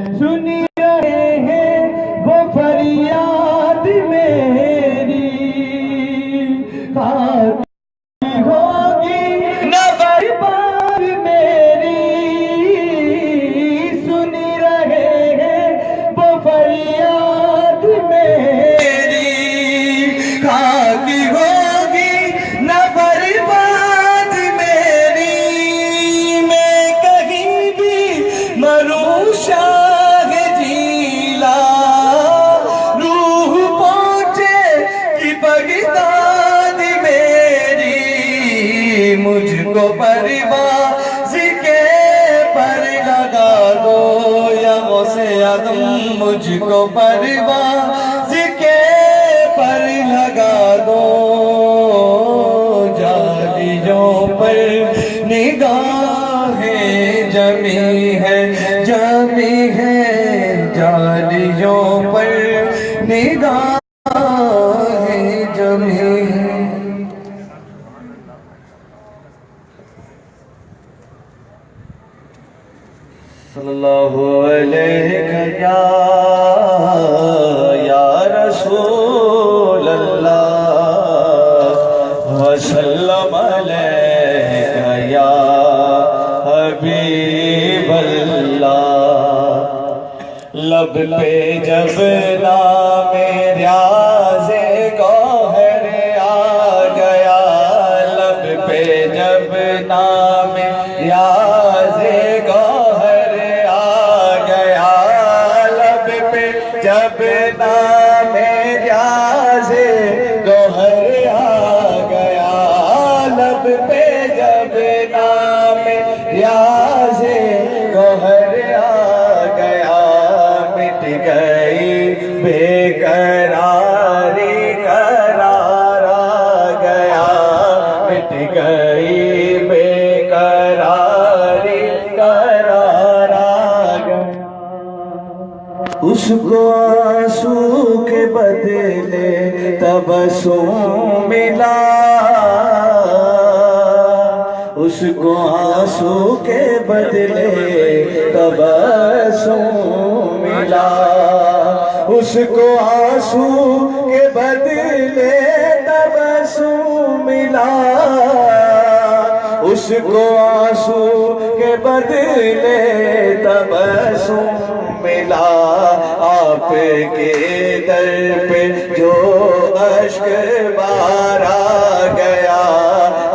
सुनी रहे हैं वो फरियाद मेरी, खाती होगी न बर्बाद मेरी। सुनी रहे हैं वो फरियाद मेरी, खाती होगी न बर्बाद मेरी। मैं कहीं भी मरूं शाह जीला, रूह पहुंचे कि बगदाद मेरी। मुझको परवाज़ के पर लगा दो या गौसे आदम, मुझको परवाज़ के पर लगा दो। जालियों पर निगाहें जमी है, जमी है, जालियों पर निगाहें जमी है। सल्लल्लाहु अलैहि या रसूल अल्लाह वसल्लम अलैका या हबीब अल्लाह। लब पे जब नाम रियाज़े गौहर आ गया, लब पे जब नाम रियाज़े गौहर आ गया, लब पे जब नाम रियाज़े गौहर आ गया, लब पे जब नाम रियाज़े गौहर आ गया। मिट गई बेकरारी करार आ गया, मिट गई बेकरारी करार आ गया। उसको आंसू के बदले तबस्सुम मिला, उसको आंसू के बदले तबस्सुम मिला, उसको आंसू के बदले तबस्सुम मिला, उसको आंसू के बदले तबस्सुम मिला। आपके दर पे जो अश्क बारा गया,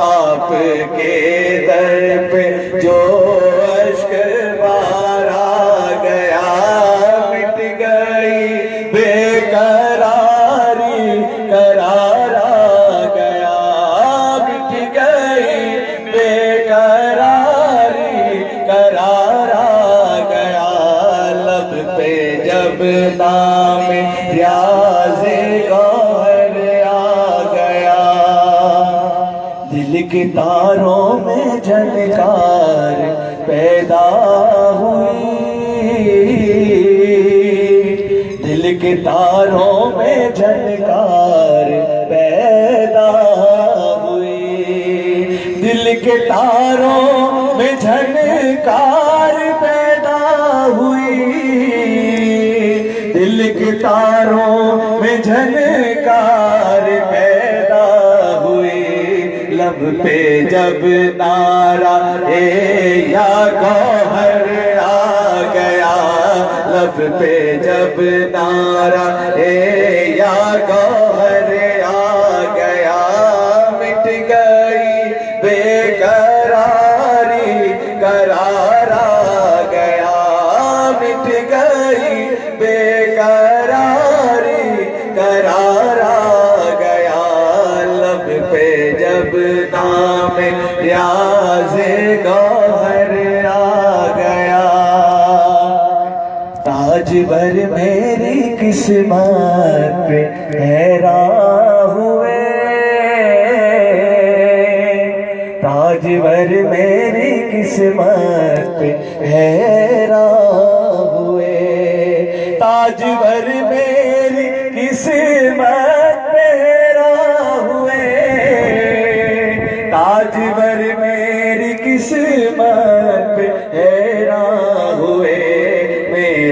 आपके दर पे जो अश्क बारा गया, मिट गई बेकरारी करार आ गया, मिट गई बेकरारी करार आ गया। लब पे जब नाम रियाज़े गौहर आ गया, दिल के तारों में झनकार पैदा हुई, दिल के तारों में झनकार पैदा हुई, दिल के तारों में झनकार पैदा हुई, दिल के तारों में झनकार पैदा हुई। लब पे जब नारा ए या गौहर आ गया, लब पे जब नारा ए या गौहर आ गया, मिट गई बेकरारी करार आ गया, मिट गई बेकरारी करार आ गया। लब पे जब नाम रियाज़े गौहर आ गया, ताजवर मेरी किस्मत पे हैरान हुए, ताजवर मेरी किस्मत पे हैरान हुए, ताजवर मेरी किस्मत पे हैरान हुए, ताजवर मेरी किस्मत पे हैरान हुए।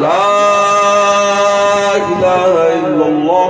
لا إله إلا الله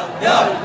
Yeah.